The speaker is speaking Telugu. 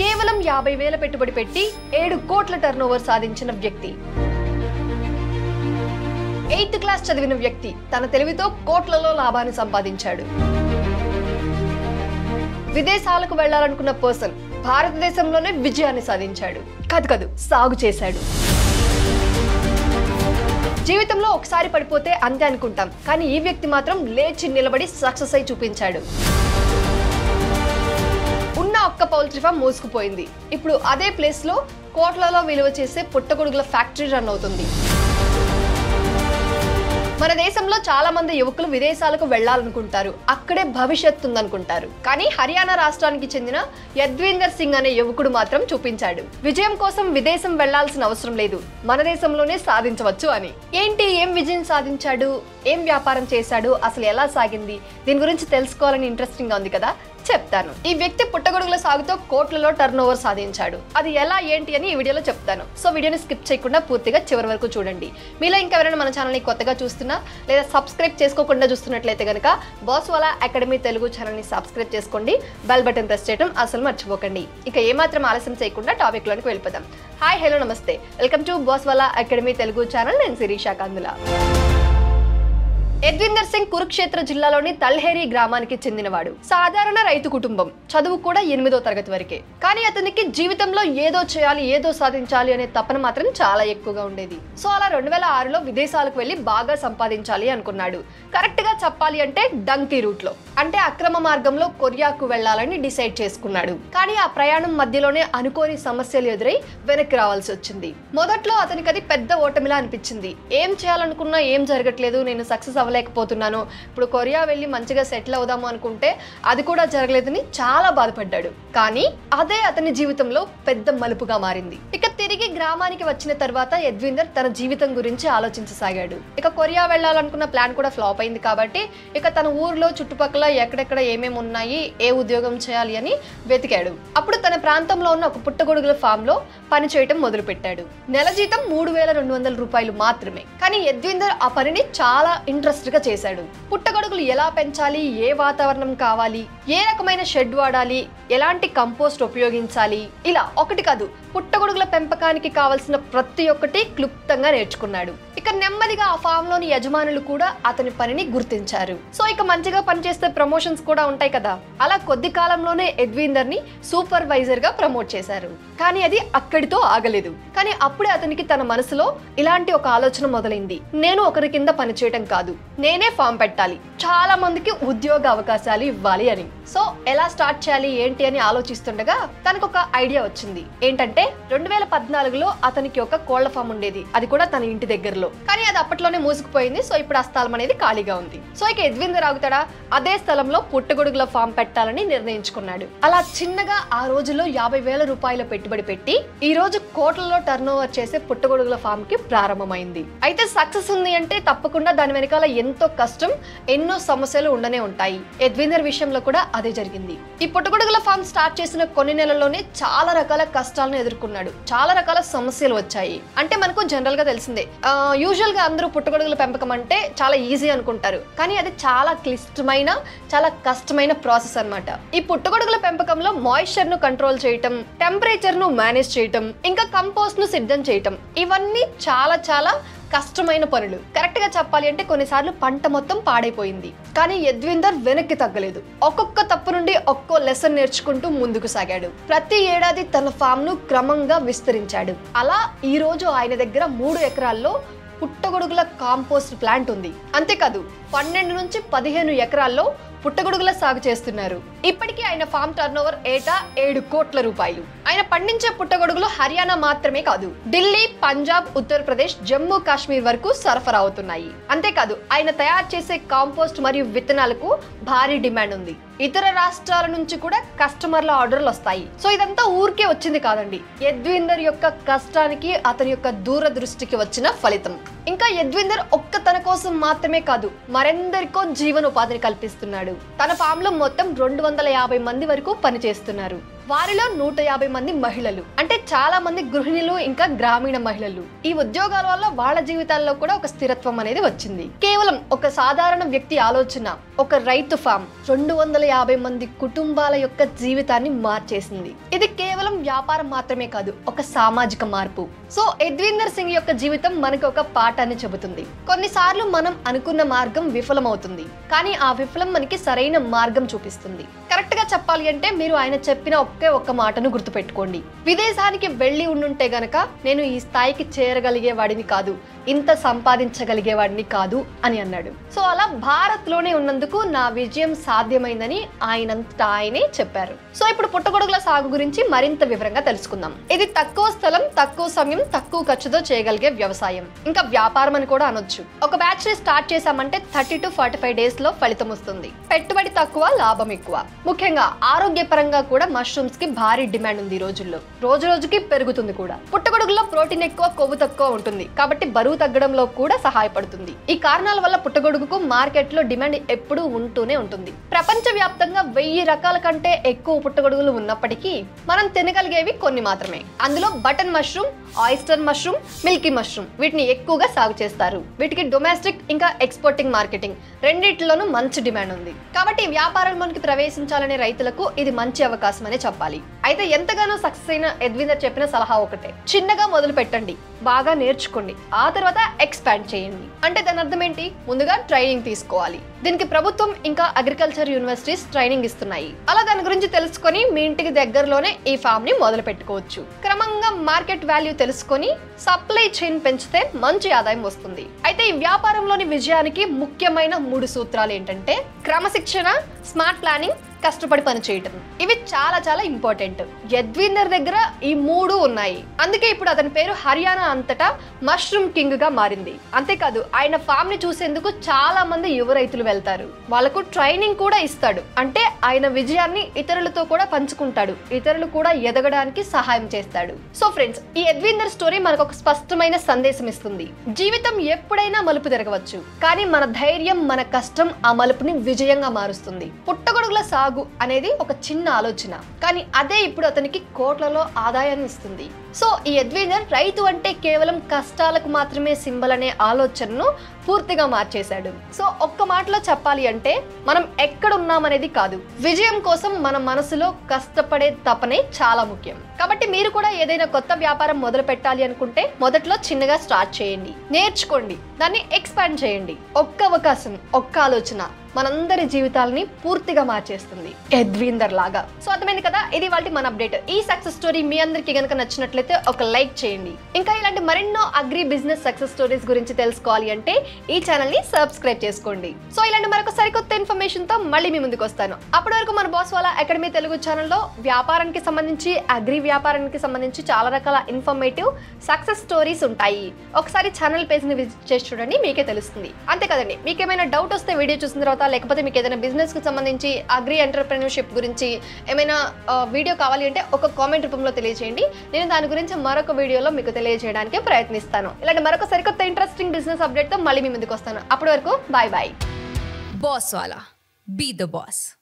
కేవలం 50,000 పెట్టుబడి పెట్టి 7 కోట్ల టర్నోవర్ సాధించిన వ్యక్తి. 8th క్లాస్ చదివిన వ్యక్తి తన తెలివితో కోట్లలో లాభాన్ని సంపాదించాడు. విదేశాలకు వెళ్లాలనుకున్న పర్సన్ భారతదేశంలోనే విజయాన్ని సాధించాడు. కాదు సాగు చేశాడు. జీవితంలో ఒకసారి పడిపోతే అంతే అనుకుంటాం, కానీ ఈ వ్యక్తి మాత్రం లేచి నిలబడి సక్సెస్ అయి చూపించాడు. ఉన్న ఒక్క పౌల్ట్రీ ఫామ్ మూసుకుపోయింది. ఇప్పుడు అదే ప్లేస్ లో కోట్లలో విలువ చేసే పుట్టగొడుగుల ఫ్యాక్టరీ రన్ అవుతుంది. మన దేశంలో చాలా మంది యువకులు విదేశాలకు వెళ్లాలనుకుంటారు, అక్కడే భవిష్యత్తు ఉందనుకుంటారు. కానీ హర్యానా రాష్ట్రానికి చెందిన యద్వీందర్ సింగ్ అనే యువకుడు మాత్రం చూపించాడు విజయం కోసం విదేశం వెళ్లాల్సిన అవసరం లేదు, మన దేశంలోనే సాధించవచ్చు అని. ఏం విజయం సాధించాడు, ఏం వ్యాపారం చేశాడు, అసలు ఎలా సాగింది, దీని గురించి తెలుసుకోవాలని ఇంట్రెస్టింగ్ గా ఉంది కదా, చెప్తాను. ఈ వ్యక్తి పుట్టగొడుగుల సాగుతో కోట్లలో టర్నోవర్ సాధించాడు. అది ఎలా ఏంటి అని ఈ వీడియోలో చెప్తాను. సో వీడియోని స్కిప్ చేయకుండా పూర్తిగా చివరి వరకు చూడండి. మీలో ఇంకెవరైనా మన ఛానల్ని కొత్తగా చూస్తున్నా లేదా సబ్స్క్రైబ్ చేసుకోకుండా చూస్తున్నట్లయితే కనుక బాస్వాలా అకాడమీ తెలుగు ఛానల్ని సబ్స్క్రైబ్ చేసుకోండి, బెల్ బటన్ ప్రెస్ చేయడం అసలు మర్చిపోకండి. ఇక ఏమాత్రం ఆలస్యం చేయకుండా టాపిక్ లోనికి వెళ్ళిపోదాం. హాయ్ హలో నమస్తే, వెల్కమ్ టు బాస్వాలా అకాడమీ తెలుగు ఛానల్. నేను శిరీష కందుల. యద్వీందర్ సింగ్ కురుక్షేత్ర జిల్లాలోని తల్హేరీ గ్రామానికి చెందినవాడు. సాధారణ రైతు కుటుంబం, చదువు కూడా 8వ తరగతి వరకే. కానీ అతనికి జీవితంలో ఏదో చేయాలి, ఏదో సాధించాలి అనే తపన మాత్రం చాలా ఎక్కువగా ఉండేది. సో అలా 2006లో విదేశాలకు వెళ్లి బాగా సంపాదించాలి అనుకున్నాడు. కరెక్ట్ గా చెప్పాలి అంటే డంకీ రూట్ లో, అంటే అక్రమ మార్గంలో కొరియాకు వెళ్లాలని డిసైడ్ చేసుకున్నాడు. కానీ ఆ ప్రయాణం మధ్యలోనే అనుకోని సమస్యలు ఎదురై వెనక్కి రావాల్సి వచ్చింది. మొదట్లో అతనికి అది పెద్ద ఓటమిలా అనిపించింది. ఏం చేయాలనుకున్నా ఏం జరగట్లేదు, నేను సక్సెస్ అవ్వలేకపోతున్నాను, ఇప్పుడు కొరియా వెళ్ళి మంచిగా సెటిల్ అవుదాము అనుకుంటే అది కూడా జరగలేదని చాలా బాధపడ్డాడు. కానీ అదే అతని జీవితంలో పెద్ద మలుపుగా మారింది. ఇక తిరిగి గ్రామానికి వచ్చిన తర్వాత యద్వీందర్ తన జీవితం గురించి ఆలోచించసాగాడు. ఇక కొరియా వెళ్లాలనుకున్న ప్లాన్ కూడా ఫ్లాప్ అయింది కాబట్టి ఇక తన ఊర్లో చుట్టుపక్కల ఎక్కడెక్కడ ఏమేమి ఉన్నాయి, ఏ ఉద్యోగం చేయాలి అని వెతికాడు. అప్పుడు తన ప్రాంతంలో ఉన్న ఒక పుట్టగొడుగుల ఫామ్ లో పనిచేయటం మొదలు పెట్టాడు. నెల జీతం 3,200 రూపాయలు మాత్రమే. కానీ యద్వీందర్ ఆ పనిని చాలా ఇంట్రెస్ట్ గా చేశాడు. పుట్టగొడుగులు ఎలా పెంచాలి, ఏ వాతావరణం కావాలి, ఏ రకమైన షెడ్ వాడాలి, ఎలాంటి కంపోస్ట్ ఉపయోగించాలి, ఇలా ఒకటి కాదు పుట్టగొడుగుల పెంపకానికి కావలసిన ప్రతి ఒక్కటి క్లుప్తంగా నేర్చుకున్నాడు. ఇక నెమ్మదిగా ఆ ఫామ్ లోని యజమానులు కూడా అతని పనిని గుర్తించారు. సో ఇక మంచిగా పనిచేస్తే ప్రమోషన్స్ కూడా ఉంటాయి కదా, అలా కొద్ది కాలంలోనే యద్వీందర్ ని సూపర్వైజర్ గా ప్రమోట్ చేశారు. కానీ అది అక్కడితో ఆగలేదు. కానీ అప్పుడే అతనికి తన మనసులో ఇలాంటి ఒక ఆలోచన మొదలైంది. నేను ఒకరి కింద పనిచేయటం కాదు, నేనే ఫామ్ పెట్టాలి, చాలా మందికి ఉద్యోగ అవకాశాలు ఇవ్వాలి అని. సో ఎలా స్టార్ట్ చేయాలి ఏంటి అని ఆలోచిస్తుండగా తనకు ఒక ఐడియా వచ్చింది. ఏంటంటే 2014లో అతనికి ఒక కోళ్ల ఫామ్ ఉండేది, అది కూడా తన ఇంటి దగ్గరలో. కానీ అది అప్పట్లోనే మూసుకుపోయింది. సో ఇప్పుడు ఆ స్థలం అనేది ఖాళీగా ఉంది. సో ఇక యద్వీందర్ ఆగుతాడా, అదే స్థలంలో పుట్టగొడుగుల ఫామ్ పెట్టాలని నిర్ణయించుకున్నాడు. అలా చిన్నగా ఆ రోజుల్లో 50,000 రూపాయల పెట్టుబడి పెట్టి ఈ రోజు కోట్లలో టర్నోవర్ చేసే పుట్టగొడుగుల ఫామ్ కి ప్రారంభమైంది. అయితే సక్సెస్ ఉంది అంటే తప్పకుండా దాని వెనకాల ఎంతో కష్టం, ఎన్నో సమస్యలు ఉండనే ఉంటాయి. యద్వీందర్ విషయంలో కూడా అదే జరిగింది. ఈ పుట్టగొడుగుల ఫామ్ స్టార్ట్ చేసిన కొన్ని నెలల్లోనే చాలా రకాల కష్టాలను ఎదుర్కొన్నాడు, చాలా రకాల సమస్యలు వచ్చాయి. అంటే మనకు జనరల్ గా తెలిసిందే, యూజువల్ గా అందరూ పుట్టగొడుగుల పెంపకం అంటే చాలా ఈజీ అనుకుంటారు, కానీ అది చాలా క్లిష్టమైన, చాలా కష్టమైన ప్రాసెస్ అన్నమాట. ఈ పుట్టగొడుగుల పెంపకంలో మాయిశ్చర్ ను కంట్రోల్ చేయటం, టెంపరేచర్ ను మేనేజ్ చేయటం, ఇంకా కంపోస్ట్ ను సిద్ధం చేయటం, ఇవన్నీ చాలా చాలా కష్టమైన పనులు. కరెక్ట్ గా చెప్పాలి అంటే కొన్నిసార్లు పంట మొత్తం పాడైపోయింది. కానీ యద్వీందర్ వెనక్కి తగ్గలేదు. ఒక్కొక్క తప్పు నుండి ఒక్కో లెసన్ నేర్చుకుంటూ ముందుకు సాగాడు. ప్రతి ఏడాది తన ఫామ్ ను క్రమంగా విస్తరించాడు. అలా ఈ రోజు ఆయన దగ్గర 3 ఎకరాల్లో పుట్టగొడుగుల కాంపోస్ట్ ప్లాంట్ ఉంది. అంతేకాదు 12 నుంచి 15 ఎకరాల్లో పుట్టగొడుగుల సాగు చేస్తున్నారు. ఇప్పటికీ ఆయన ఫామ్ టర్నోవర్ ఏటా 7 కోట్ల రూపాయలు. ఆయన పండించే పుట్టగొడుగులు హర్యానా మాత్రమే కాదు, ఢిల్లీ, పంజాబ్, ఉత్తరప్రదేశ్, జమ్మూ కాశ్మీర్ వరకు సరఫరా అవుతున్నాయి. అంతేకాదు ఆయన తయారు చేసే కాంపోస్ట్ మరియు విత్తనాలకు భారీ డిమాండ్ ఉంది. ఇతర రాష్ట్రాల నుంచి కూడా కస్టమర్ల ఆర్డర్లు వస్తాయి. సో ఇదంతా ఊరికే వచ్చింది కాదండి, యద్వీందర్ యొక్క కష్టానికి, అతని యొక్క దూరదృష్టికి వచ్చిన ఫలితం. ఇంకా యద్వీందర్ ఒక్క తన కోసం మాత్రమే కాదు, మరెందరికో జీవనోపాధిని కల్పిస్తున్నాడు. తన ఫామ్ లో మొత్తం 250 మంది వరకు పనిచేస్తున్నారు. వారిలో 150 మంది మహిళలు, అంటే చాలా మంది గృహిణులు ఇంకా గ్రామీణ మహిళలు. ఈ ఉద్యోగాల వల్ల వాళ్ళ జీవితాల్లో కూడా ఒక స్థిరత్వం అనేది వచ్చింది. కేవలం ఒక సాధారణ వ్యక్తి ఆలోచన, ఒక రైతు ఫామ్ 250 మంది కుటుంబాల యొక్క జీవితాన్ని మార్చేసింది. ఇది కేవలం వ్యాపారం మాత్రమే కాదు, ఒక సామాజిక మార్పు. సో యద్వీందర్ సింగ్ యొక్క జీవితం మనకు ఒక పాఠాన్ని చెబుతుంది. కొన్నిసార్లు మనం అనుకున్న మార్గం విఫలమవుతుంది, కానీ ఆ విఫలం మనకి సరైన మార్గం చూపిస్తుంది. కరెక్ట్ గా చెప్పాలి అంటే మీరు ఆయన చెప్పిన ఒక్క మాటను గుర్తుపెట్టుకోండి. విదేశానికి వెళ్ళి ఉండుంటే గనక నేను ఈ స్థాయికి చేరగలిగేవాడిని కాదు, ఇంత సంపాదించగలిగేవాడిని కాదు అని అన్నాడు. సో అలా భారత్ లోనే ఉన్నందుకు నా విజయం సాధ్యమైందని ఆయనంతటా ఆయనే చెప్పారు. సో ఇప్పుడు పుట్టగొడుగుల సాగు గురించి మరింత వివరంగా తెలుసుకుందాం. ఇది తక్కువ స్థలం, తక్కువ సమయం, తక్కువ ఖర్చుతో చేయగలిగే వ్యవసాయం, ఇంకా వ్యాపారం అని కూడా అనొచ్చు. ఒక బ్యాచ్ ని స్టార్ట్ చేశామంటే 30 to 45 డేస్ లో ఫలితం వస్తుంది. పెట్టుబడి తక్కువ, లాభం ఎక్కువ. ముఖ్యంగా ఆరోగ్యపరంగా కూడా మష్రూమ్స్ కి భారీ డిమాండ్ ఉంది. ఈ రోజుల్లో రోజు రోజుకి పెరుగుతుంది కూడా. పుట్టగొడుగులో ప్రోటీన్ ఎక్కువ, కొవ్వు తక్కువ ఉంటుంది కాబట్టి బరువు తగ్గడంలో కూడా సహాయపడుతుంది. ఈ కారణాల వల్ల పుట్టగొడుగుకు మార్కెట్ లో డిమాండ్ ఎప్పుడూ ఉంటూనే ఉంటుంది. ప్రపంచ వ్యాప్తంగా 1000 రకాల కంటే ఎక్కువ పుట్టగొడుగులు ఉన్నప్పటికీ మనం తినగలిగేవి కొన్ని మాత్రమే. అందులో button mushroom, oyster mushroom, Milky mushroom వీటిని ఎక్కువగా సాగు చేస్తారు. వీటికి డొమెస్టిక్ ఇంకా ఎక్స్పోర్టింగ్ మార్కెటింగ్ రెండిట్లోనూ మంచి డిమాండ్ ఉంది. కాబట్టి వ్యాపారంలోకి ప్రవేశించాలనే రైతులకు ఇది మంచి అవకాశం అనే చెప్పాలి. అయితే ఎంతగానో సక్సెస్ అయిన యద్వీందర్ చెప్పిన సలహా ఒకటే, చిన్నగా మొదలు పెట్టండి, బాగా నేర్చుకోండి, ఆ తర్వాత ఎక్స్పాండ్ చేయండి. అంటే దాని అర్థం ఏంటి? ముందుగా ట్రైనింగ్ తీసుకోవాలి. దీనికి ప్రభుత్వం ఇంకా అగ్రికల్చర్ యూనివర్సిటీస్ ట్రైనింగ్ ఇస్తున్నాయి. అలా దాని గురించి తెలుసుకొని మీ ఇంటికి దగ్గరలోనే ఈ ఫామ్ ని మొదలు పెట్టుకోవచ్చు. క్రమంగా మార్కెట్ వాల్యూ తెలుసుకొని సప్లై చైన్ పెంచితే మంచి ఆదాయం వస్తుంది. అయితే ఈ వ్యాపారంలోని విజయానికి ముఖ్యమైన 3 సూత్రాలు ఏంటంటే క్రమశిక్షణ, స్మార్ట్ ప్లానింగ్, కష్టపడి పని చేయటం. ఇవి చాలా చాలా ఇంపార్టెంట్. యద్వీందర్ దగ్గర ఈ 3 ఉన్నాయి. అందుకే ఇప్పుడు అతని పేరు హర్యానా అంతటా మష్రూమ్ కింగ్ గా మారింది. అంతేకాదు ఆయన ఫామ్ ని చూసేందుకు చాలా మంది యువ రైతులు వెళ్తారు. వాళ్ళకు ట్రైనింగ్ కూడా ఇస్తాడు. అంటే ఆయన విజయాన్ని ఇతరులతో కూడా పంచుకుంటాడు, ఇతరులు కూడా ఎదగడానికి సహాయం చేస్తాడు. సో ఫ్రెండ్స్, ఈ యద్వీందర్ స్టోరీ మనకు ఒక స్పష్టమైన సందేశం ఇస్తుంది. జీవితం ఎప్పుడైనా మలుపు తిరగవచ్చు, కానీ మన ధైర్యం, మన కష్టం ఆ మలుపుని విజయంగా మారుస్తుంది. పుట్టగొడుగుల సాగు అనేది ఒక చిన్న ఆలోచన, కానీ అదే ఇప్పుడు అతనికి కోట్లలో ఆదాయాన్ని ఇస్తుంది. సో ఈ యద్వీందర్ రైతు అంటే కేవలం కష్టాలకు మాత్రమే సింబల్ అనే ఆలోచనను పూర్తిగా మార్చేశాడు. సో ఒక్క మాటలో చెప్పాలి అంటే మనం ఎక్కడ ఉన్నామనేది కాదు, విజయం కోసం మన మనసులో కష్టపడే తపనే చాలా ముఖ్యం. కాబట్టి మీరు కూడా ఏదైనా కొత్త వ్యాపారం మొదలు పెట్టాలి అనుకుంటే మొదట్లో చిన్నగా స్టార్ట్ చేయండి, నేర్చుకోండి, దాన్ని ఎక్స్పాండ్ చేయండి. ఒక్క అవకాశం, ఒక్క ఆలోచన మనందరి జీవితాలని పూర్తిగా మార్చేస్తుంది, యద్వీందర్ లాగా. సో అర్థమైంది కదా, ఇది వాళ్ళ మన అప్డేట్. ఈ సక్సెస్ స్టోరీ మీ అందరికి గనుక నచ్చినట్లయితే ఒక లైక్ చేయండి. ఇంకా ఇలాంటి మరెన్నో అగ్రి బిజినెస్ సక్సెస్ స్టోరీస్ గురించి తెలుసుకోవాలి అంటే ఈ ఛానల్ ని సబ్స్క్రైబ్ చేసుకోండి. సో ఇలాంటి మరొక సరికొత్త ఇన్ఫర్మేషన్ తో మళ్ళీ మీ ముందుకు వస్తాను. అప్పటి వరకు మన బాస్ వాళ్ళ అకాడమీ తెలుగు ఛానల్లో వ్యాపారానికి సంబంధించి, అగ్రి వ్యాపారానికి సంబంధించి చాలా రకాల ఇన్ఫర్మేటివ్ సక్సెస్ స్టోరీస్ ఉంటాయి. ఒకసారి ఛానల్ పేజ్ ని విజిట్ చేసి చూడండి, మీకే తెలుస్తుంది. అంతే కదండి, మీకు ఏమైనా డౌట్ వస్తే వీడియో చూసిన తర్వాత, లేకపోతే మీకు ఏదైనా బిజినెస్ కి సంబంధించి, అగ్రి ఎంటర్‌ప్రెన్యూర్‌షిప్ గురించి ఏమైనా వీడియో కావాలి అంటే ఒక కామెంట్ రూపంలో తెలియజేయండి. నేను దాని గురించి మరొక వీడియోలో మీకు తెలియజేయడానికి ప్రయత్నిస్తాను. ఇలాంటి మరొక సరికొత్త ఇంట్రెస్టింగ్ బిజినెస్ అప్డేట్ తో మళ్ళీ మీ ముందుకు వస్తాను. అప్పటి వరకు bye bye. Boss Wala. Be the boss.